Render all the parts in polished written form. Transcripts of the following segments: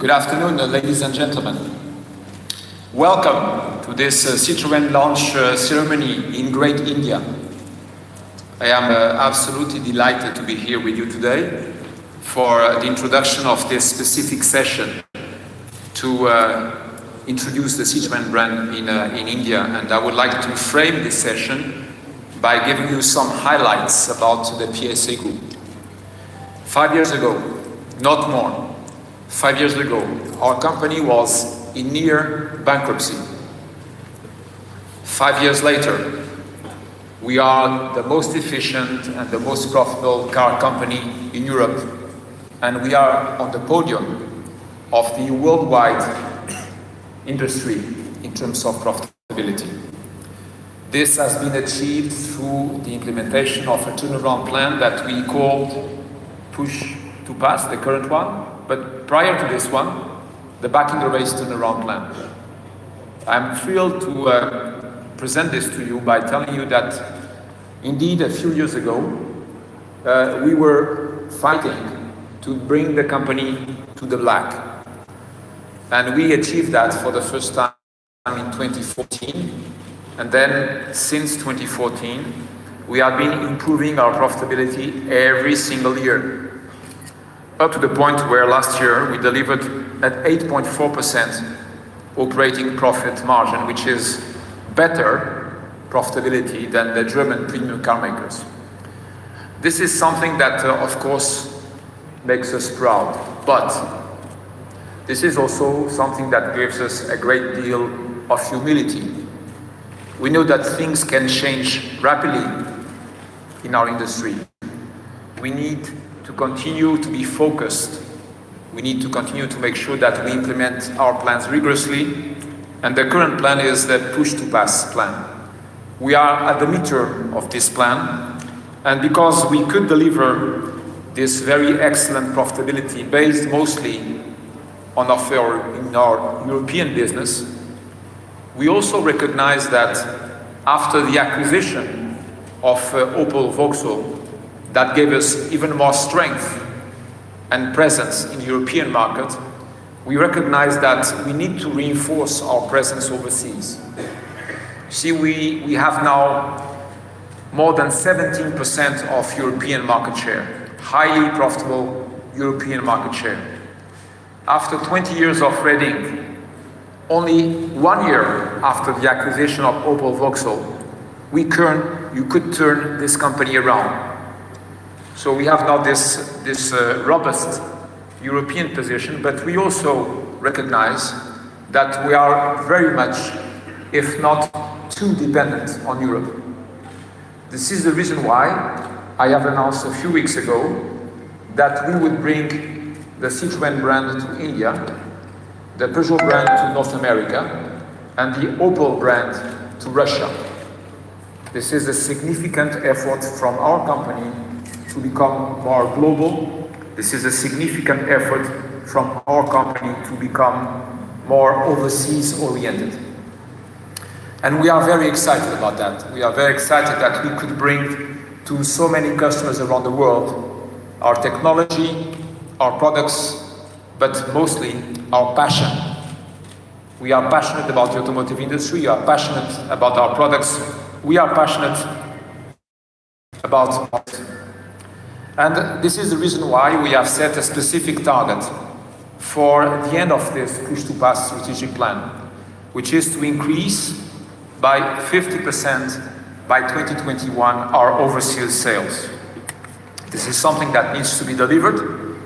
Good afternoon, ladies and gentlemen. Welcome to this Citroen launch ceremony in Great India. I am absolutely delighted to be here with you today for the introduction of this specific session to introduce the Citroen brand in India. And I would like to frame this session by giving you some highlights about the PSA Group. 5 years ago, not more, 5 years ago, our company was in near bankruptcy. 5 years later, we are the most efficient and the most profitable car company in Europe, and we are on the podium of the worldwide industry in terms of profitability. This has been achieved through the implementation of a turnaround plan that we called Push to Pass, the current one, but prior to this one, the Back in the Race turnaround plan. I'm thrilled to present this to you by telling you that indeed a few years ago, we were fighting to bring the company to the black. And we achieved that for the first time in 2014. And then since 2014, we have been improving our profitability every single year, up to the point where last year we delivered at 8.4% operating profit margin, which is better profitability than the German premium car makers. This is something that, of course, makes us proud, but this is also something that gives us a great deal of humility. We know that things can change rapidly in our industry. We need to continue to be focused. We need to continue to make sure that we implement our plans rigorously, and the current plan is the Push to Pass plan. We are at the midterm of this plan, and because we could deliver this very excellent profitability based mostly on our European business, we also recognize that after the acquisition of Opel Vauxhall, that gave us even more strength and presence in the European market, we recognize that we need to reinforce our presence overseas. See, we have now more than 17% of European market share, highly profitable European market share. After 20 years of trading, only 1 year after the acquisition of Opel Vauxhall, you could turn this company around. So we have now this robust European position, but we also recognize that we are very much, if not too dependent on Europe. This is the reason why I have announced a few weeks ago that we would bring the Citroen brand to India, the Peugeot brand to North America, and the Opel brand to Russia. This is a significant effort from our company to become more global. This is a significant effort from our company to become more overseas oriented. And we are very excited about that. We are very excited that we could bring to so many customers around the world our technology, our products, but mostly our passion. We are passionate about the automotive industry, we are passionate about our products, we are passionate about art. And this is the reason why we have set a specific target for the end of this Push to Pass strategic plan, which is to increase by 50% by 2021 our overseas sales. This is something that needs to be delivered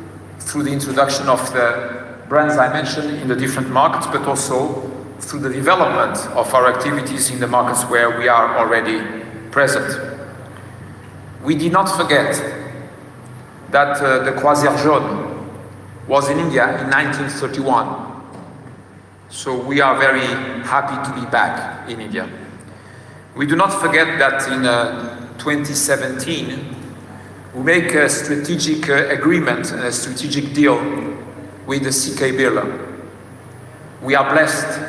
through the introduction of the brands I mentioned in the different markets, but also through the development of our activities in the markets where we are already present. We did not forget that the Croisière Jaune was in India in 1931. So we are very happy to be back in India. We do not forget that in 2017, we make a strategic agreement, a strategic deal with the CK Birla. We are blessed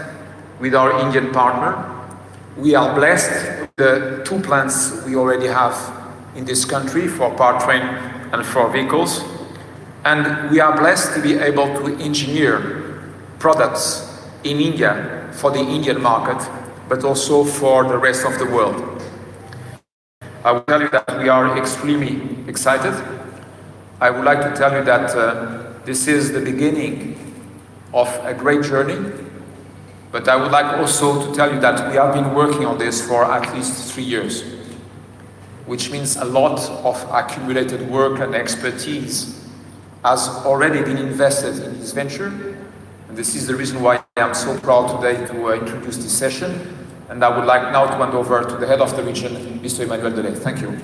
with our Indian partner. We are blessed with the 2 plants we already have in this country for powertrain and for vehicles. And we are blessed to be able to engineer products in India for the Indian market, but also for the rest of the world. I will tell you that we are extremely excited. I would like to tell you that this is the beginning of a great journey, but I would like also to tell you that we have been working on this for at least 3 years, which means a lot of accumulated work and expertise has already been invested in this venture. And this is the reason why I am so proud today to introduce this session. And I would like now to hand over to the head of the region, Mr. Emmanuel Delay. Thank you.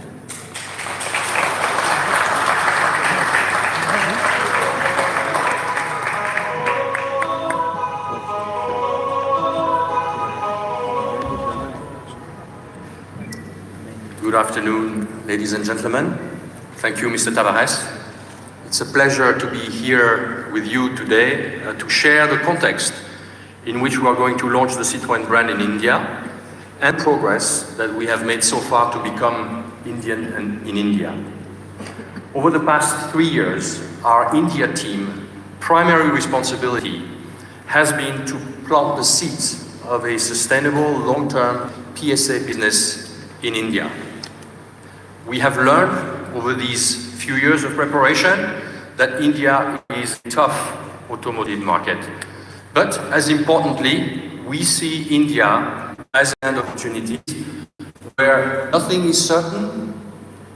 Good afternoon, ladies and gentlemen. Thank you, Mr. Tavares. It's a pleasure to be here with you today to share the context in which we are going to launch the Citroen brand in India and progress that we have made so far to become Indian and in India. Over the past 3 years, our India team primary responsibility has been to plant the seeds of a sustainable long-term PSA business in India. We have learned over these few years of preparation that India is a tough automotive market. But as importantly, we see India as an opportunity where nothing is certain,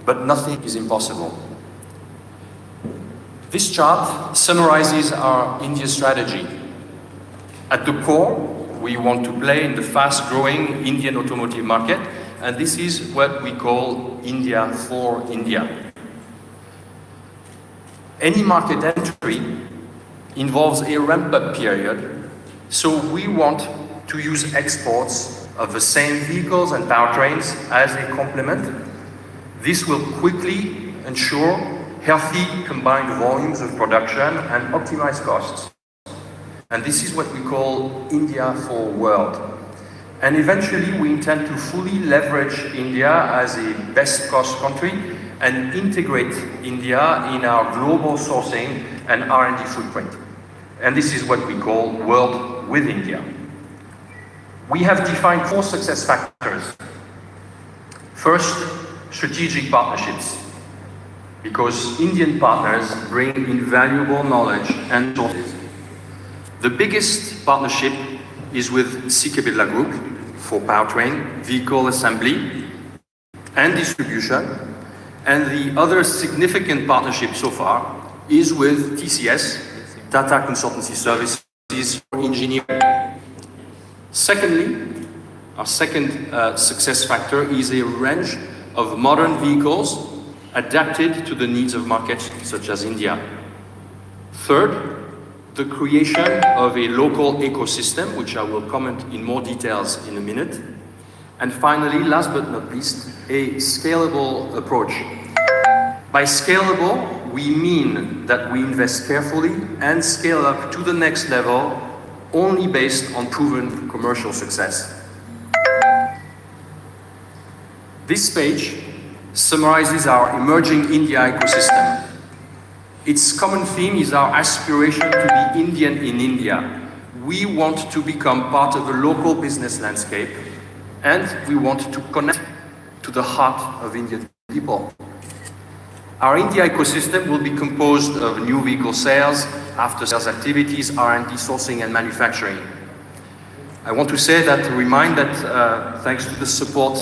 but nothing is impossible. This chart summarizes our India strategy. At the core, we want to play in the fast-growing Indian automotive market, and this is what we call India for India. Any market entry involves a ramp-up period, so we want to use exports of the same vehicles and powertrains as a complement. This will quickly ensure healthy combined volumes of production and optimize costs. And this is what we call India for World. And eventually we intend to fully leverage India as a best cost country and integrate India in our global sourcing and R&D footprint. And this is what we call World with India. We have defined 4 success factors. First, strategic partnerships, because Indian partners bring invaluable knowledge and resources. The biggest partnership is with CK Birla Group for powertrain, vehicle assembly and distribution. And the other significant partnership so far is with TCS, Tata Consultancy Services for Engineering. Secondly, our second success factor is a range of modern vehicles adapted to the needs of markets such as India. Third, the creation of a local ecosystem, which I will comment in more details in a minute. And finally, last but not least, a scalable approach. By scalable, we mean that we invest carefully and scale up to the next level only based on proven commercial success. This page summarizes our emerging India ecosystem. Its common theme is our aspiration to be Indian in India. We want to become part of the local business landscape, and we want to connect to the heart of Indian people. Our India ecosystem will be composed of new vehicle sales, after-sales activities, R&D, sourcing, and manufacturing. I want to remind that thanks to the support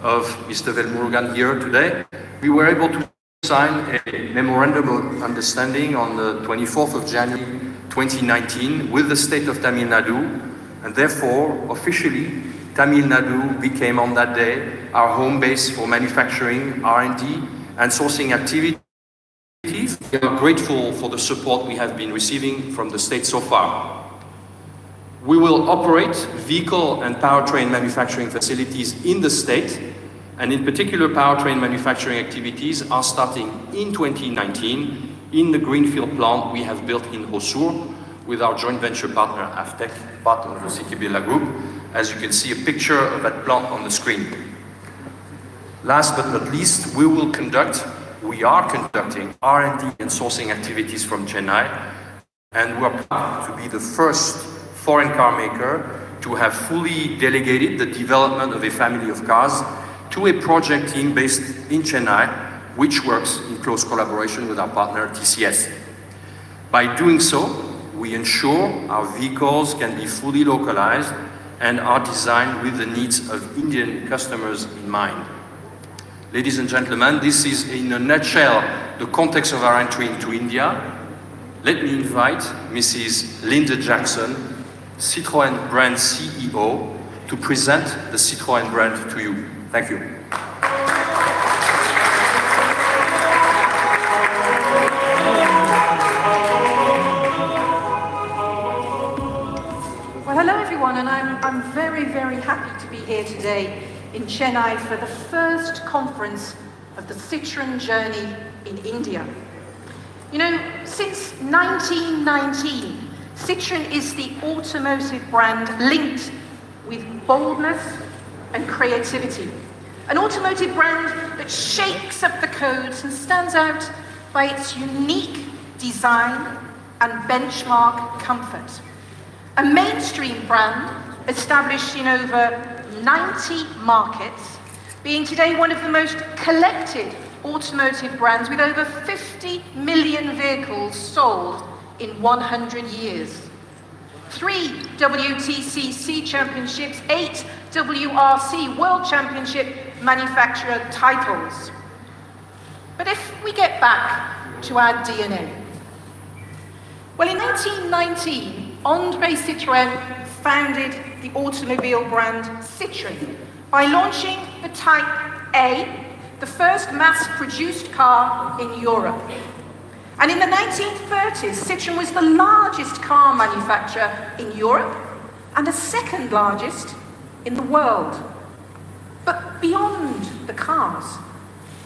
of Mr. Velmurugan here today, we were able to sign a memorandum of understanding on the 24th of January 2019 with the state of Tamil Nadu, and therefore, officially, Tamil Nadu became on that day our home base for manufacturing, R&D, and sourcing activities. We are grateful for the support we have been receiving from the state so far. We will operate vehicle and powertrain manufacturing facilities in the state, and in particular, powertrain manufacturing activities are starting in 2019 in the greenfield plant we have built in Hosur with our joint venture partner Aftec, part of the CK Birla Group. As you can see a picture of that plant on the screen. Last but not least, we are conducting R&D and sourcing activities from Chennai, and we're proud to be the first foreign car maker to have fully delegated the development of a family of cars to a project team based in Chennai, which works in close collaboration with our partner TCS. By doing so, we ensure our vehicles can be fully localized and are designed with the needs of Indian customers in mind. Ladies and gentlemen, this is in a nutshell the context of our entry into India. Let me invite Mrs. Linda Jackson, Citroen brand CEO, to present the Citroen brand to you. Thank you. Well, hello everyone, and I'm very, very happy to be here today in Chennai for the first conference of the Citroen journey in India. You know, since 1919, Citroen is the automotive brand linked with boldness and creativity. An automotive brand that shakes up the codes and stands out by its unique design and benchmark comfort. A mainstream brand established in over 90 markets, being today one of the most collected automotive brands with over 50 million vehicles sold in 100 years. 3 WTCC championships, 8 WRC World Championship manufacturer titles. But if we get back to our DNA, well, in 1919, André Citroën founded the automobile brand Citroën by launching the Type A, the first mass-produced car in Europe. And in the 1930s, Citroën was the largest car manufacturer in Europe and the second largest in the world. But beyond the cars,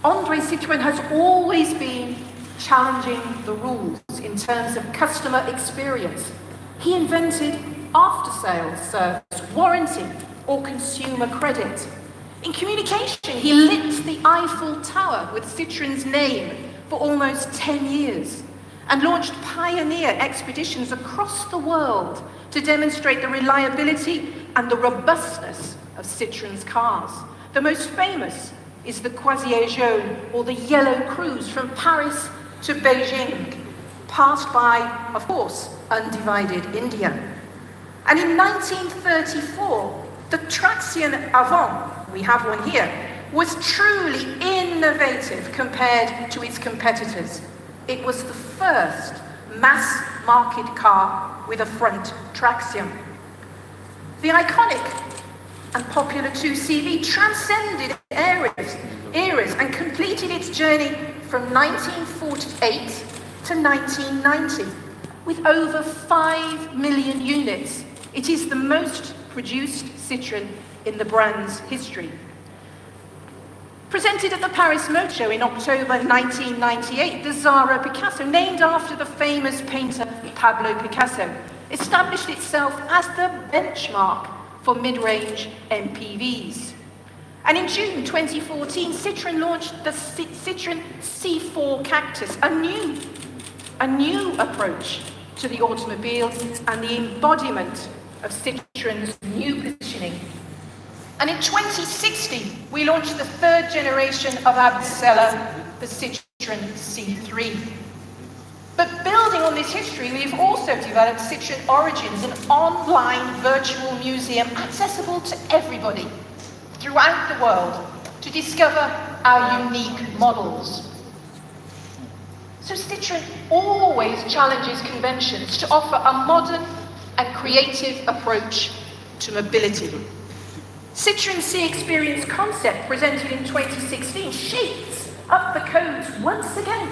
André Citroën has always been challenging the rules in terms of customer experience. He invented after-sales service, warranty, or consumer credit. In communication, he lit the Eiffel Tower with Citroën's name for almost 10 years and launched pioneer expeditions across the world to demonstrate the reliability and the robustness of Citroën's cars. The most famous is the Croisière Jaune, or the Yellow Cruise, from Paris to Beijing, passed by, of course, undivided India. And in 1934, the Traction Avant, we have one here, was truly innovative compared to its competitors. It was the first mass-market car with a front traction. The iconic and popular 2CV transcended eras and completed its journey from 1948 to 1990 with over 5 million units. It is the most produced Citroën in the brand's history. Presented at the Paris Motor Show in October 1998, the Zara Picasso, named after the famous painter Pablo Picasso, established itself as the benchmark for mid-range MPVs. And in June 2014, Citroën launched the Citroën C4 Cactus, a new approach to the automobile and the embodiment of Citroën's new positioning. And in 2016, we launched the third generation of our bestseller, the Citroën C3. But building on this history, we've also developed Citroën Origins, an online virtual museum accessible to everybody throughout the world to discover our unique models. So Citroën always challenges conventions to offer a modern and creative approach to mobility. Citroën C-Experience concept, presented in 2016, shakes up the codes once again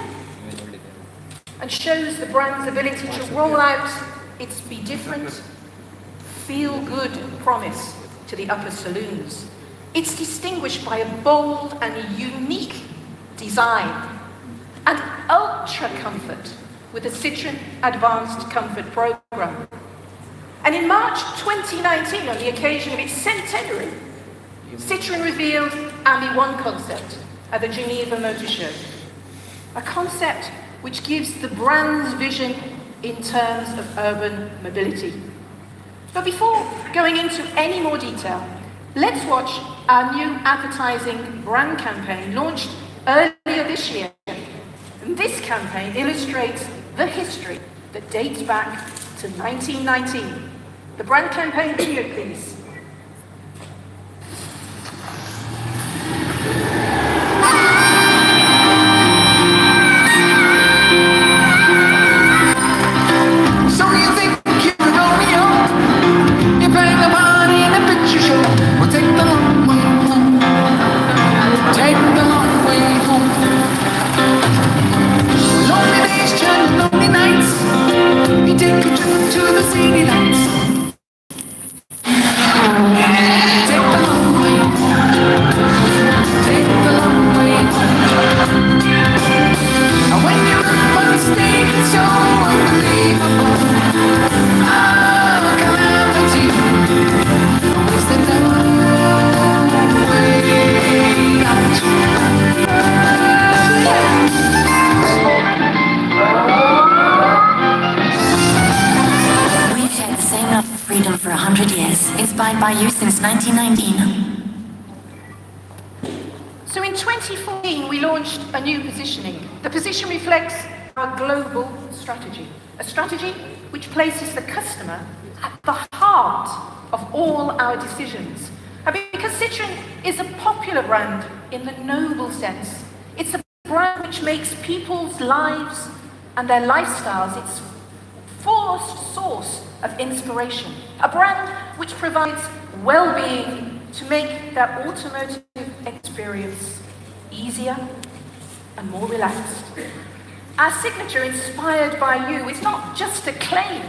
and shows the brand's ability to roll out its Be Different, Feel Good promise to the upper saloons. It's distinguished by a bold and unique design and ultra comfort with the Citroën Advanced Comfort Program. And in March 2019, on the occasion of its centenary, Citroën revealed AMI 1 concept at the Geneva Motor Show. A concept which gives the brand's vision in terms of urban mobility. But before going into any more detail, let's watch our new advertising brand campaign launched earlier this year. And this campaign illustrates the history that dates back to 1919. The brand campaign video, please. So you think you're Romeo? You're playing the part in a picture show. Well, take the long way home. Take the long way home. Lonely days turn lonely nights. You take a trip to the city lights. Take the long way home. Take the long way home. And when you're up on stage, it's so unbelievable. Oh, calamity. It's the long way out. We've shared the same love for freedom for 100 years, inspired by you since 1919. So in 2014, we launched a new positioning. The position reflects our global strategy, a strategy which places the customer at the heart of all our decisions. And because Citroen is a popular brand in the noble sense, it's a brand which makes people's lives and their lifestyles its fullest source of inspiration. A brand which provides well-being to make their automotive experience easier and more relaxed. Our signature, inspired by you, is not just a claim.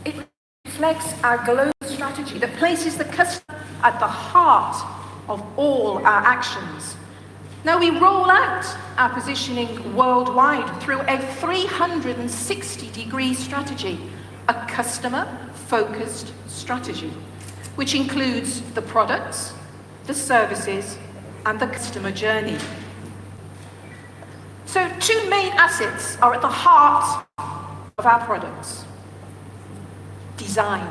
It reflects our global strategy that places the customer at the heart of all our actions. Now we roll out our positioning worldwide through a 360-degree strategy, a customer-focused strategy, which includes the products, the services, and the customer journey. So two main assets are at the heart of our products: design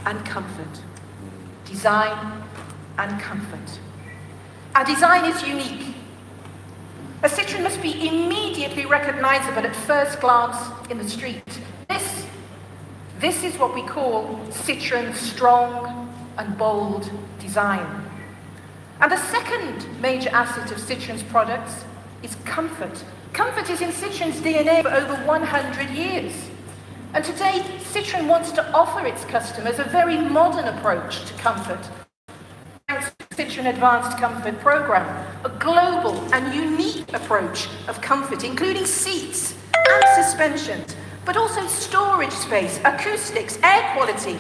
and comfort. Design and comfort. Our design is unique. A Citroen must be immediately recognizable at first glance in the street. This is what we call Citroen's strong and bold design. And the second major asset of Citroen's products is comfort. Comfort is in Citroen's DNA for over 100 years. And today, Citroen wants to offer its customers a very modern approach to comfort. Thanks to the Citroen Advanced Comfort Program, a global and unique approach of comfort, including seats and suspensions, but also storage space, acoustics, air quality,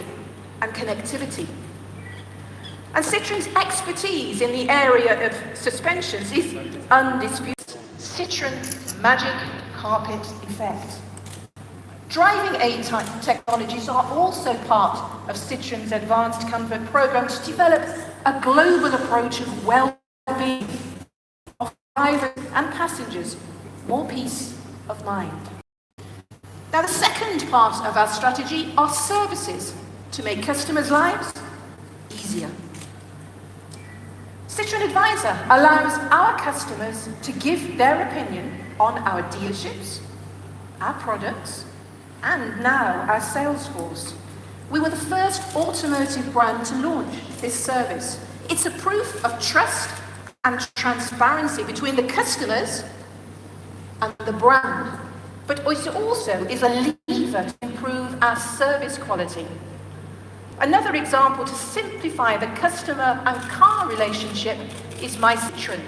and connectivity. And Citroen's expertise in the area of suspensions is undisputed. Citroen's magic carpet effect. Driving aid technologies are also part of Citroen's Advanced Comfort Program to develop a global approach of well-being of drivers and passengers, more peace of mind. Now, the second part of our strategy are services to make customers' lives easier. Citroen Advisor allows our customers to give their opinion on our dealerships, our products, and now our sales force. We were the first automotive brand to launch this service. It's a proof of trust and transparency between the customers and the brand, but it also is a lever to improve our service quality. Another example to simplify the customer and car relationship is My Citroen,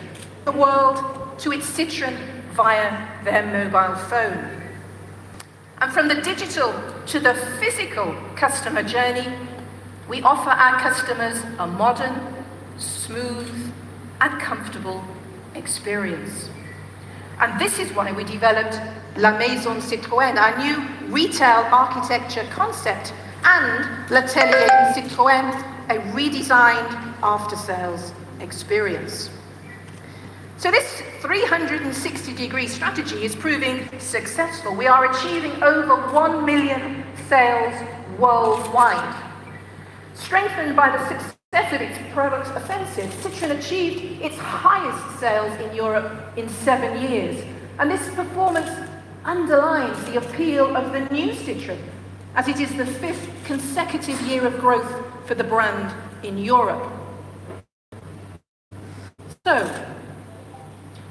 the world to its Citroen via their mobile phone. And from the digital to the physical customer journey, we offer our customers a modern, smooth, and comfortable experience. And this is why we developed La Maison Citroën, our new retail architecture concept, and L'Atelier Citroën, a redesigned after-sales experience. So this 360-degree strategy is proving successful. We are achieving over 1 million sales worldwide. Strengthened by the success of its product offensive, Citroen achieved its highest sales in Europe in 7 years. And this performance underlines the appeal of the new Citroen, as it is the 5th consecutive year of growth for the brand in Europe. So,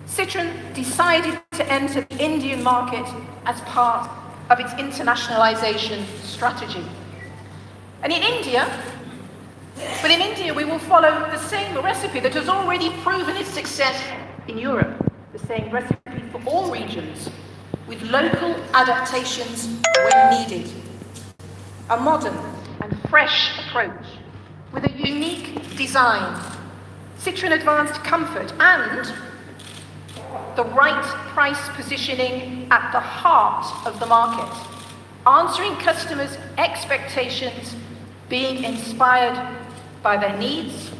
Citroen decided to enter the Indian market as part of its internationalization strategy. And in India, we will follow the same recipe that has already proven its success in Europe. The same recipe for all regions, with local adaptations when needed. A modern and fresh approach, with a unique design, Citroen advanced comfort and the right price positioning at the heart of the market, answering customers' expectations, being inspired by their needs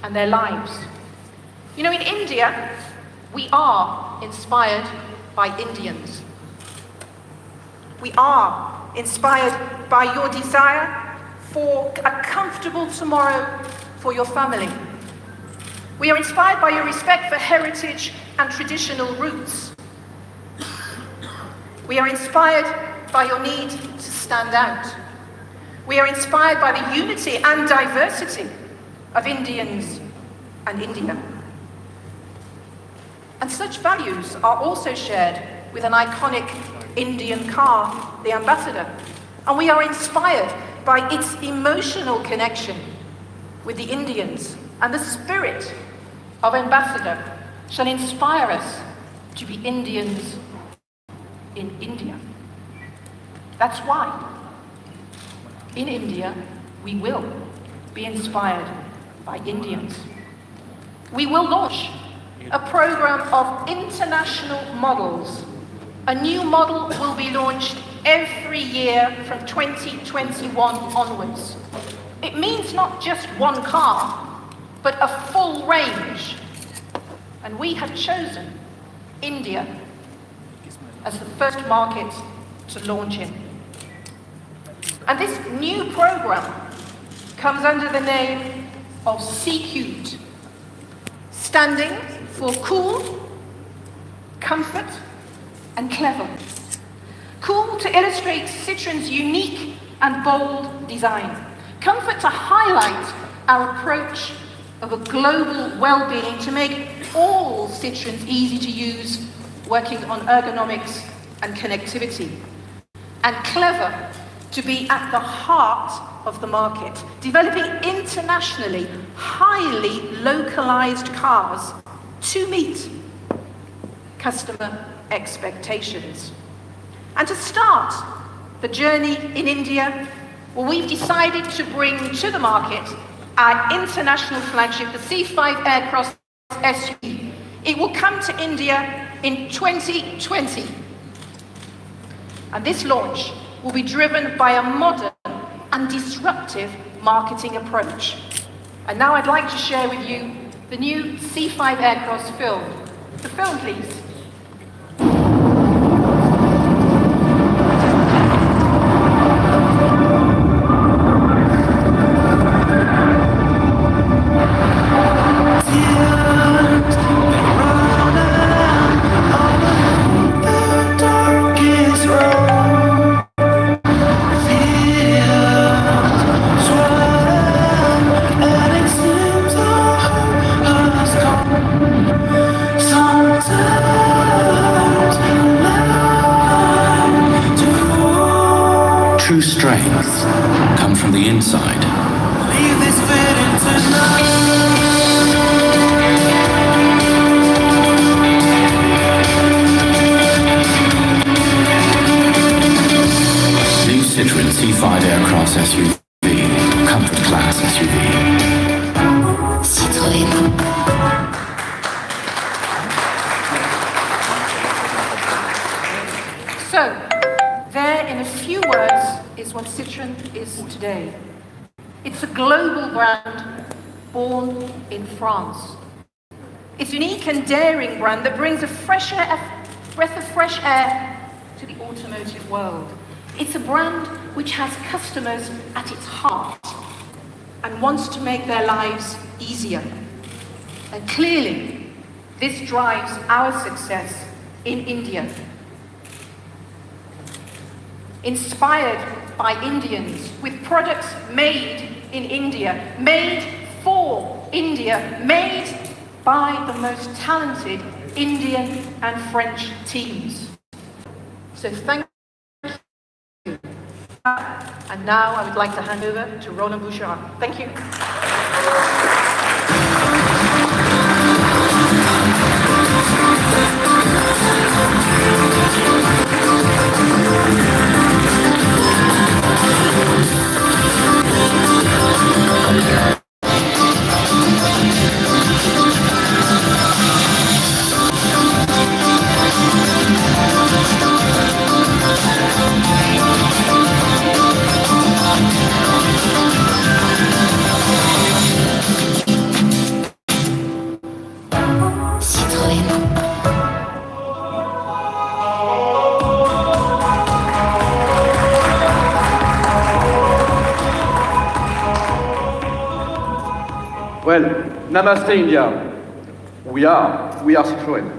and their lives. You know, in India, we are inspired by Indians. We are inspired by your desire for a comfortable tomorrow for your family. We are inspired by your respect for heritage and traditional roots. We are inspired by your need to stand out. We are inspired by the unity and diversity of Indians and India. And such values are also shared with an iconic Indian car, the Ambassador. And we are inspired by its emotional connection with the Indians, and the spirit of Ambassador shall inspire us to be Indians in India. That's why in India we will be inspired by Indians. We will launch a program of international models. A new model will be launched every year from 2021 onwards. It means not just one car, but a full range. And we have chosen India as the first market to launch in. And this new program comes under the name of C-Cubed, standing for cool, comfort, and clever. Cool to illustrate Citroen's unique and bold design. Comfort to highlight our approach of a global well-being to make all Citroens easy to use, working on ergonomics and connectivity. And clever to be at the heart of the market, developing internationally highly localized cars to meet customer expectations. And to start the journey in India, well, we've decided to bring to the market our international flagship, the C5 Aircross SUV. It will come to India in 2020. And this launch will be driven by a modern and disruptive marketing approach. And now I'd like to share with you the new C5 Aircross film. The film, please. True strength come from the inside. Leave this fitting tonight. New Citroen C5 Aircross SUV, comfort class SUV. Citroën. So, there in a few words is what Citroen is today. It's a global brand born in France. It's a unique and daring brand that brings a breath of fresh air to the automotive world. It's a brand which has customers at its heart and wants to make their lives easier. And clearly, this drives our success in India. Inspired by Indians, with products made in India, made for India, made by the most talented Indian and French teams. So thank you. And now I would like to hand over to Roland Bouchard. Thank you. Citroën. Well, Namaste India. We are Citroen.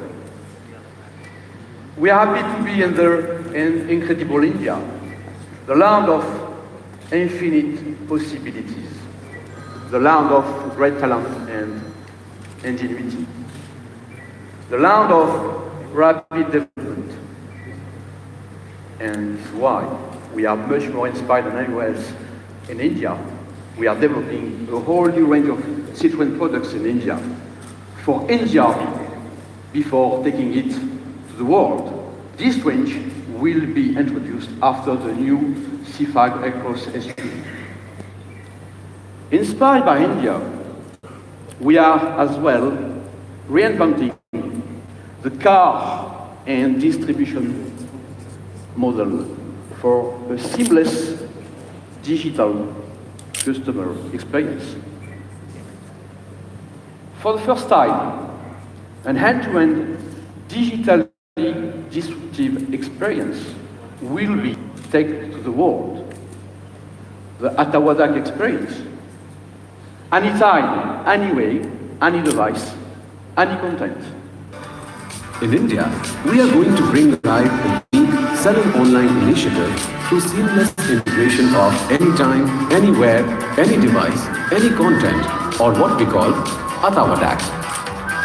We are happy to be in the incredible India, the land of infinite possibilities, the land of great talent and ingenuity, the land of rapid development. And why we are much more inspired than anywhere else in India. We are developing a whole new range of Citroen products in India for India before taking it to the world. This range will be introduced after the new C5 Across SUV. Inspired by India, we are as well reinventing the car and distribution model for a seamless digital customer experience. For the first time, an end-to-end digitally disruptive experience will be taken to the world. The Atawadak experience. Anytime, anyway, any device, any content. In India, we are going to bring live a unique selling online initiative through seamless integration of anytime, anywhere, any device, any content, or what we call Atawadak.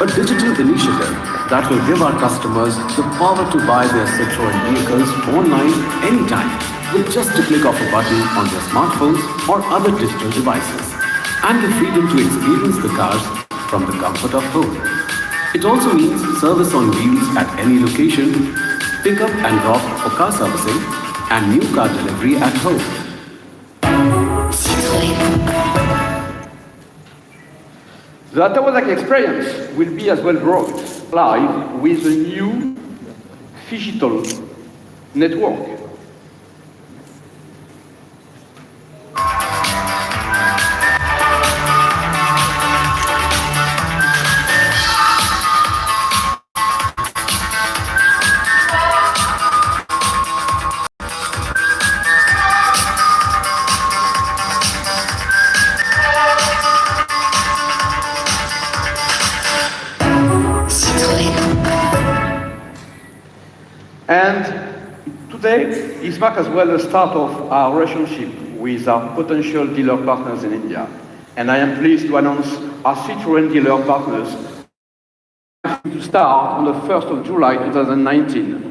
A digital initiative that will give our customers the power to buy their Citroen vehicles online anytime with just a click of a button on their smartphones or other digital devices, and the freedom to experience the cars from the comfort of home. It also means service on wheels at any location, pick up and drop for car servicing, and new car delivery at home. The Atawadak experience will be as well brought live with a new digital network. And today is marked as well the start of our relationship with our potential dealer partners in India. And I am pleased to announce our Citroen dealer partners to start on the 1st of July 2019.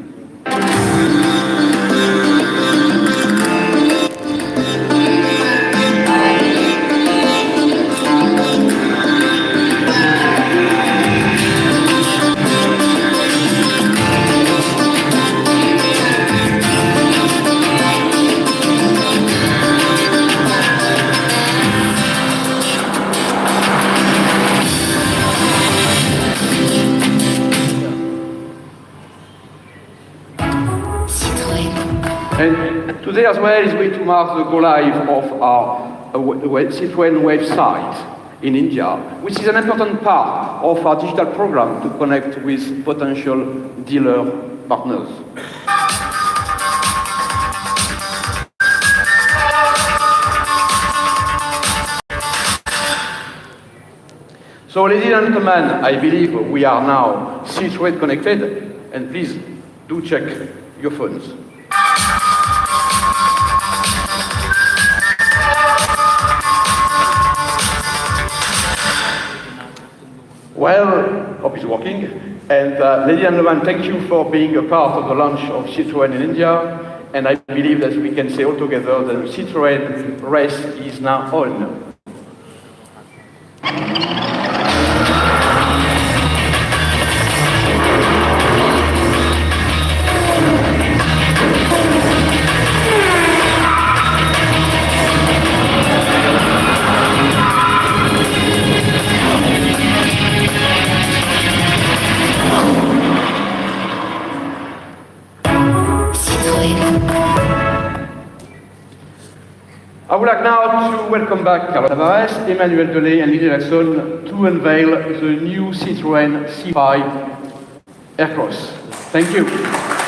And today as well is going to mark the go live of our Citroen website. in India, which is an important part of our digital program to connect with potential dealer partners. So, ladies and gentlemen, I believe we are now Citroen connected, and please do check your phones. Well, hope it's working. And ladies and gentlemen, thank you for being a part of the launch of Citroen in India. And I believe that we can say all together that the Citroen race is now on. I would like now to welcome back Carlos Tavares, Emmanuel Delay, and Lydia Jackson to unveil the new Citroen C5 Aircross. Thank you.